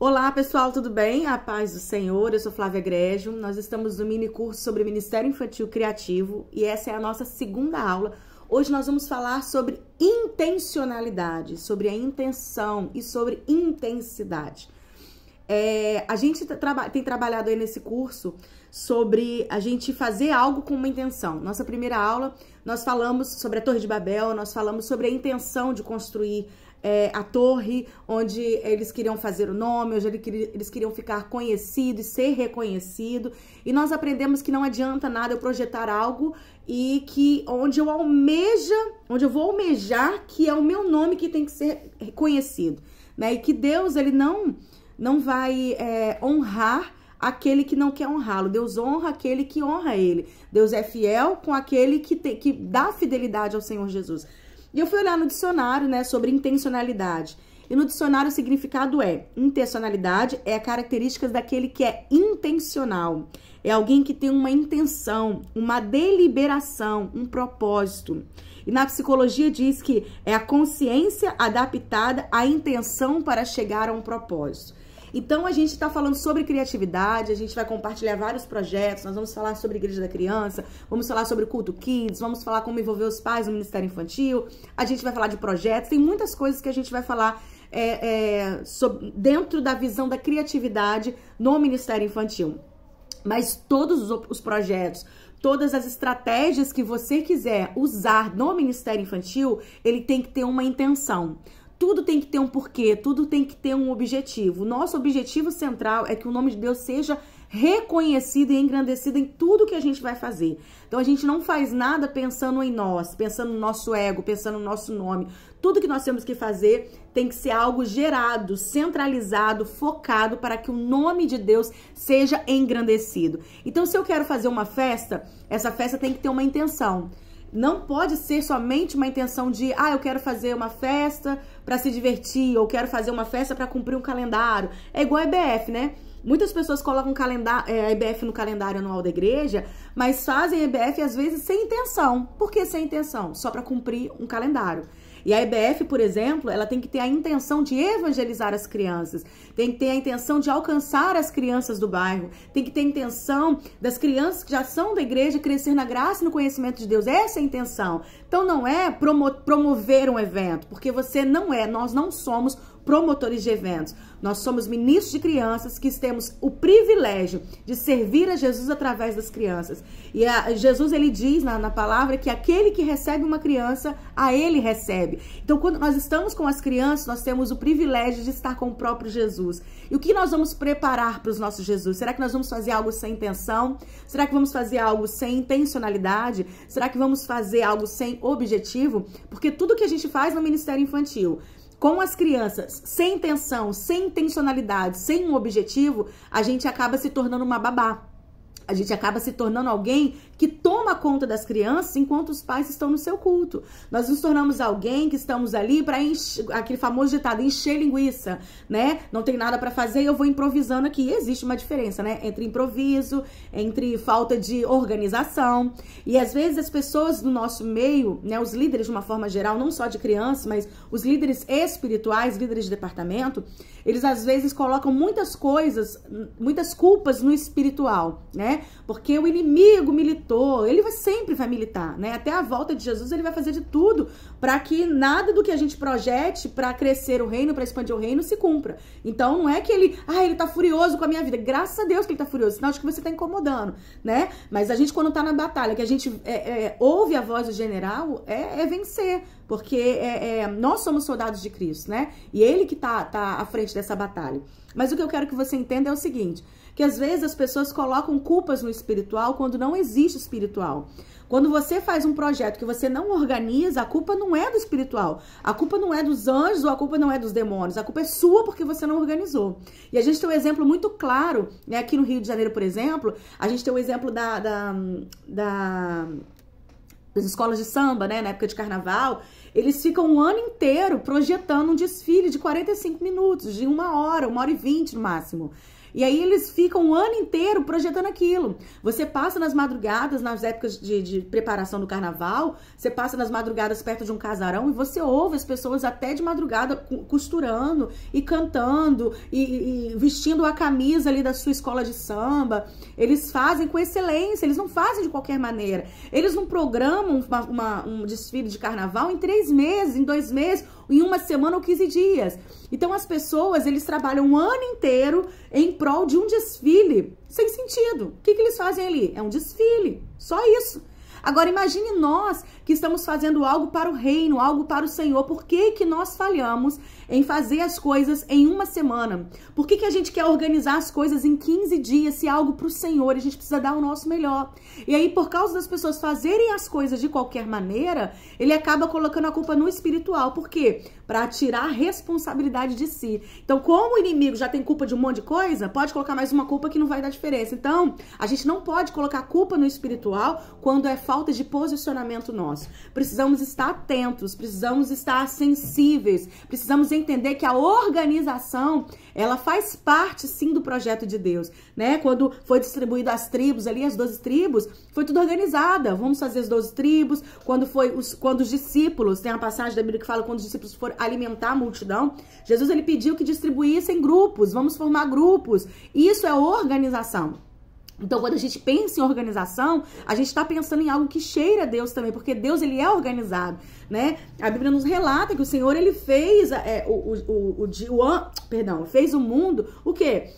Olá pessoal, tudo bem? A paz do Senhor, eu sou Flávia Grégio, nós estamos no mini curso sobre Ministério Infantil Criativo e essa é a nossa segunda aula. Hoje nós vamos falar sobre intencionalidade, sobre a intenção e sobre intensidade. A gente tem trabalhado aí nesse curso sobre a gente fazer algo com uma intenção. Nossa primeira aula, nós falamos sobre a Torre de Babel, nós falamos sobre a intenção de construir a torre, onde eles queriam fazer o nome, onde eles queriam ficar conhecidos e ser reconhecido. E nós aprendemos que não adianta nada eu projetar algo e que onde eu vou almejar que é o meu nome que tem que ser reconhecido, né? E que Deus, ele não vai honrar aquele que não quer honrá-lo. Deus honra aquele que honra ele. Deus é fiel com aquele que dá fidelidade ao Senhor Jesus. E eu fui olhar no dicionário, né, sobre intencionalidade. E no dicionário o significado intencionalidade é a característica daquele que é intencional. É alguém que tem uma intenção, uma deliberação, um propósito. E na psicologia diz que é a consciência adaptada à intenção para chegar a um propósito. Então, a gente está falando sobre criatividade, a gente vai compartilhar vários projetos, nós vamos falar sobre a Igreja da Criança, vamos falar sobre o Culto Kids, vamos falar como envolver os pais no Ministério Infantil, a gente vai falar de projetos, tem muitas coisas que a gente vai falar dentro da visão da criatividade no Ministério Infantil. Mas todos os projetos, todas as estratégias que você quiser usar no Ministério Infantil, ele tem que ter uma intenção. Tudo tem que ter um porquê, tudo tem que ter um objetivo. O nosso objetivo central é que o nome de Deus seja reconhecido e engrandecido em tudo que a gente vai fazer. Então a gente não faz nada pensando em nós, pensando no nosso ego, pensando no nosso nome. Tudo que nós temos que fazer tem que ser algo gerado, centralizado, focado para que o nome de Deus seja engrandecido. Então se eu quero fazer uma festa, essa festa tem que ter uma intenção. Não pode ser somente uma intenção de, eu quero fazer uma festa para se divertir, ou quero fazer uma festa para cumprir um calendário. É igual a EBF, né? Muitas pessoas colocam a EBF no calendário anual da igreja, mas fazem a EBF às vezes sem intenção. Por que sem intenção? Só para cumprir um calendário. E a EBF, por exemplo, ela tem que ter a intenção de evangelizar as crianças, tem que ter a intenção de alcançar as crianças do bairro, tem que ter a intenção das crianças que já são da igreja crescer na graça e no conhecimento de Deus. Essa é a intenção. Então não é promover um evento, porque nós não somos promotores de eventos. Nós somos ministros de crianças que temos o privilégio de servir a Jesus através das crianças. E Jesus, ele diz na palavra que aquele que recebe uma criança, a ele recebe. Então, quando nós estamos com as crianças, nós temos o privilégio de estar com o próprio Jesus. E o que nós vamos preparar para os nossos Jesus? Será que nós vamos fazer algo sem intenção? Será que vamos fazer algo sem intencionalidade? Será que vamos fazer algo sem objetivo? Porque tudo que a gente faz no Ministério Infantil, com as crianças, sem intenção, sem intencionalidade, sem um objetivo, a gente acaba se tornando uma babá. A gente acaba se tornando alguém que toma conta das crianças enquanto os pais estão no seu culto. Nós nos tornamos alguém que estamos ali para aquele famoso ditado, encher linguiça, né? Não tem nada para fazer e eu vou improvisando aqui. E existe uma diferença, né? Entre improviso, entre falta de organização. E às vezes as pessoas do nosso meio, né? Os líderes de uma forma geral, não só de crianças, mas os líderes espirituais, líderes de departamento, eles às vezes colocam muitas coisas, muitas culpas no espiritual, né? Porque o inimigo militou, ele sempre vai militar, né? Até a volta de Jesus, ele vai fazer de tudo para que nada do que a gente projete para crescer o reino, para expandir o reino, se cumpra. Então, não é que ele tá furioso com a minha vida. Graças a Deus que ele tá furioso, senão acho que você tá incomodando, né? Mas a gente, quando tá na batalha, que a gente ouve a voz do general, é vencer. Porque nós somos soldados de Cristo, né? E ele que tá à frente dessa batalha. Mas o que eu quero que você entenda é o seguinte, que às vezes as pessoas colocam culpas no espiritual quando não existe espiritual. Quando você faz um projeto que você não organiza, a culpa não é do espiritual. A culpa não é dos anjos ou a culpa não é dos demônios. A culpa é sua porque você não organizou. E a gente tem um exemplo muito claro, né? Aqui no Rio de Janeiro, por exemplo, a gente tem um exemplo das escolas de samba, né, na época de carnaval, Eles ficam um ano inteiro projetando um desfile de 45 minutos, de 1h20 no máximo. E aí eles ficam um ano inteiro projetando aquilo. Você passa nas madrugadas, nas épocas de preparação do carnaval, você passa nas madrugadas perto de um casarão e você ouve as pessoas até de madrugada costurando e cantando e vestindo a camisa ali da sua escola de samba. Eles fazem com excelência, eles não fazem de qualquer maneira. Eles não programam um desfile de carnaval em 3 meses, em 2 meses, em 1 semana ou 15 dias. Então as pessoas, eles trabalham um ano inteiro em prol de um desfile sem sentido. O que eles fazem ali? É um desfile, só isso. Agora imagine nós que estamos fazendo algo para o reino, algo para o Senhor. Por que nós falhamos em fazer as coisas em 1 semana? Por que a gente quer organizar as coisas em 15 dias se é algo para o Senhor? A gente precisa dar o nosso melhor. E aí, por causa das pessoas fazerem as coisas de qualquer maneira, ele acaba colocando a culpa no espiritual. Por quê? Para tirar a responsabilidade de si. Então, como o inimigo já tem culpa de um monte de coisa, pode colocar mais uma culpa que não vai dar diferença. Então, a gente não pode colocar culpa no espiritual quando é falta de posicionamento nosso. Precisamos estar atentos, precisamos estar sensíveis, precisamos entender que a organização, ela faz parte sim do projeto de Deus, né? Quando foi distribuído as tribos ali, as 12 tribos, foi tudo organizada. Vamos fazer as 12 tribos. Quando os discípulos, tem uma passagem da Bíblia que fala quando os discípulos foram alimentar a multidão, Jesus ele pediu que distribuíssem grupos, vamos formar grupos. Isso é organização. Então, quando a gente pensa em organização, a gente está pensando em algo que cheira a Deus também, porque Deus, ele é organizado, né? A Bíblia nos relata que o Senhor, ele fez fez o mundo, o quê?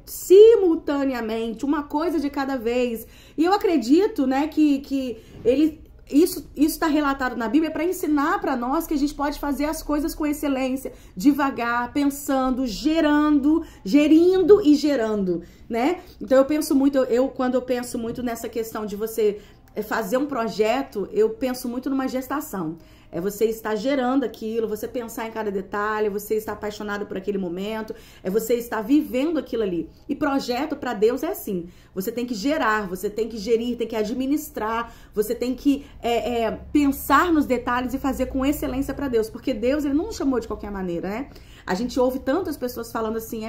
Simultaneamente, uma coisa de cada vez. E eu acredito, né, que ele... Isso está relatado na Bíblia para ensinar para nós que a gente pode fazer as coisas com excelência, devagar, pensando, gerindo e gerando, né? Então eu penso muito, quando eu penso muito nessa questão de você fazer um projeto, eu penso muito numa gestação. É você estar gerando aquilo, você pensar em cada detalhe, você estar apaixonado por aquele momento, é você estar vivendo aquilo ali. E projeto para Deus é assim, você tem que gerar, você tem que gerir, tem que administrar, você tem que pensar nos detalhes e fazer com excelência para Deus, porque Deus, ele não nos chamou de qualquer maneira, né? A gente ouve tantas pessoas falando assim,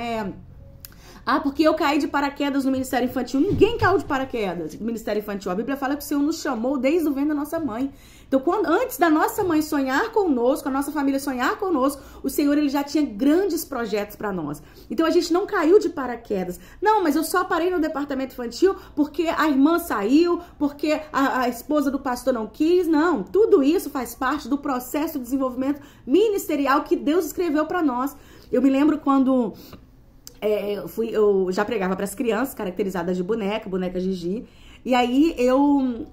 porque eu caí de paraquedas no Ministério Infantil. Ninguém caiu de paraquedas no Ministério Infantil. A Bíblia fala que o Senhor nos chamou desde o ventre da nossa mãe. Então, antes da nossa mãe sonhar conosco, a nossa família sonhar conosco, o Senhor, ele já tinha grandes projetos para nós. Então, a gente não caiu de paraquedas. Não, mas eu só parei no departamento infantil porque a irmã saiu, porque a esposa do pastor não quis. Não, tudo isso faz parte do processo de desenvolvimento ministerial que Deus escreveu para nós. Eu me lembro quando... eu já pregava para as crianças, caracterizadas de boneca Gigi. E aí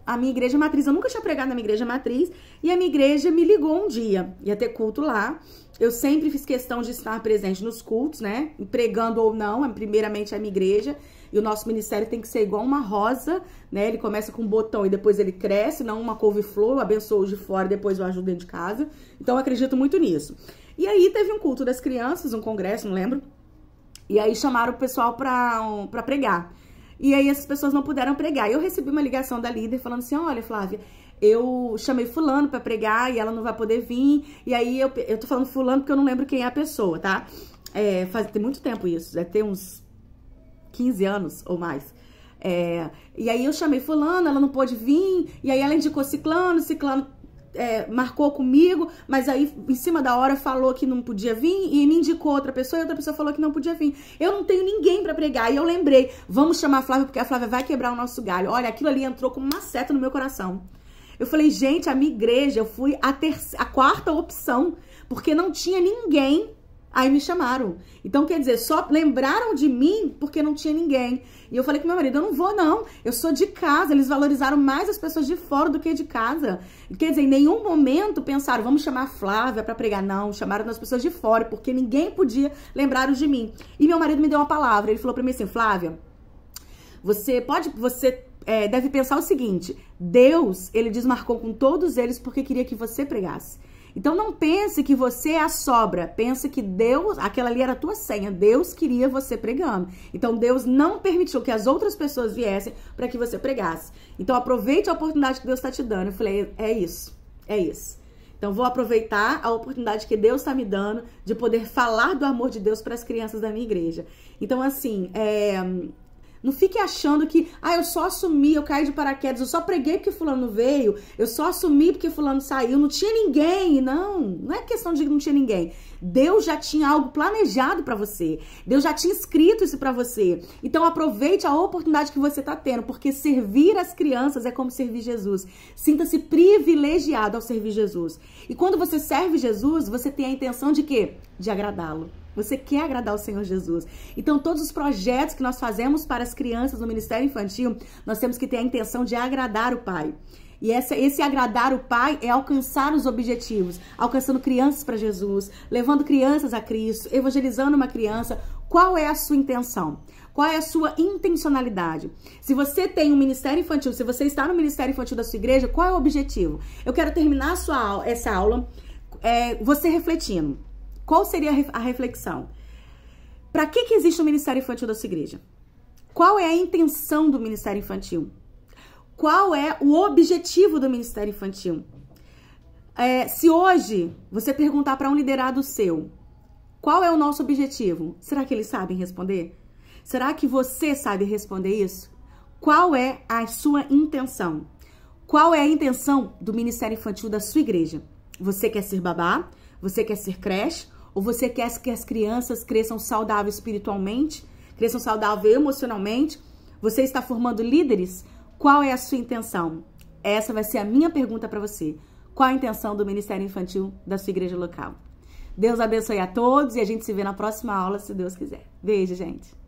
a minha igreja matriz, eu nunca tinha pregado na minha igreja matriz, e a minha igreja me ligou um dia, ia ter culto lá. Eu sempre fiz questão de estar presente nos cultos, né? Pregando ou não, primeiramente a minha igreja. E o nosso ministério tem que ser igual uma rosa, né? Ele começa com um botão e depois ele cresce, não uma couve-flor, eu abençoo os de fora e depois eu ajudo dentro de casa. Então eu acredito muito nisso. E aí teve um culto das crianças, um congresso, não lembro. E aí chamaram o pessoal pra pregar. E aí essas pessoas não puderam pregar. E eu recebi uma ligação da líder falando assim, olha, Flávia, eu chamei fulano pra pregar e ela não vai poder vir. E aí eu tô falando fulano porque eu não lembro quem é a pessoa, tá? Tem muito tempo isso, deve ter uns 15 anos ou mais. E aí eu chamei fulano, ela não pôde vir. E aí ela indicou ciclano marcou comigo, mas aí em cima da hora falou que não podia vir e me indicou outra pessoa e outra pessoa falou que não podia vir. Eu não tenho ninguém pra pregar. E eu lembrei, vamos chamar a Flávia porque a Flávia vai quebrar o nosso galho. Olha, aquilo ali entrou como uma seta no meu coração. Eu falei, gente, a minha igreja, eu fui a quarta opção, porque não tinha ninguém. Aí me chamaram. Então, quer dizer, só lembraram de mim porque não tinha ninguém. E eu falei com meu marido, eu não vou não, eu sou de casa. Eles valorizaram mais as pessoas de fora do que de casa. Quer dizer, em nenhum momento pensaram, vamos chamar a Flávia pra pregar. Não, chamaram as pessoas de fora, porque ninguém podia lembrar de mim. E meu marido me deu uma palavra, ele falou pra mim assim, Flávia, você deve pensar o seguinte, Deus, ele desmarcou com todos eles porque queria que você pregasse. Então não pense que você é a sobra, pense que Deus, aquela ali era a tua senha, Deus queria você pregando. Então Deus não permitiu que as outras pessoas viessem para que você pregasse. Então aproveite a oportunidade que Deus está te dando. Eu falei, é isso. Então, vou aproveitar a oportunidade que Deus está me dando de poder falar do amor de Deus para as crianças da minha igreja. Então, assim, não fique achando que, eu só assumi, eu caí de paraquedas, eu só preguei porque fulano veio, eu só assumi porque fulano saiu, não tinha ninguém. Não é questão de que não tinha ninguém. Deus já tinha algo planejado para você. Deus já tinha escrito isso para você. Então aproveite a oportunidade que você está tendo, porque servir as crianças é como servir Jesus. Sinta-se privilegiado ao servir Jesus. E quando você serve Jesus, você tem a intenção de quê? De agradá-lo. Você quer agradar o Senhor Jesus. Então, todos os projetos que nós fazemos para as crianças no Ministério Infantil, nós temos que ter a intenção de agradar o Pai. E esse agradar o Pai é alcançar os objetivos, alcançando crianças para Jesus, levando crianças a Cristo, evangelizando uma criança. Qual é a sua intenção? Qual é a sua intencionalidade? Se você tem um ministério infantil, se você está no ministério infantil da sua igreja, qual é o objetivo? Eu quero terminar essa aula você refletindo. Qual seria a reflexão? Para que existe o Ministério Infantil da sua igreja? Qual é a intenção do Ministério Infantil? Qual é o objetivo do Ministério Infantil? Se hoje você perguntar para um liderado seu, qual é o nosso objetivo? Será que eles sabem responder? Será que você sabe responder isso? Qual é a sua intenção? Qual é a intenção do Ministério Infantil da sua igreja? Você quer ser babá? Você quer ser creche? Ou você quer que as crianças cresçam saudáveis espiritualmente, cresçam saudáveis emocionalmente? Você está formando líderes? Qual é a sua intenção? Essa vai ser a minha pergunta para você. Qual a intenção do Ministério Infantil da sua igreja local? Deus abençoe a todos e a gente se vê na próxima aula, se Deus quiser. Beijo, gente!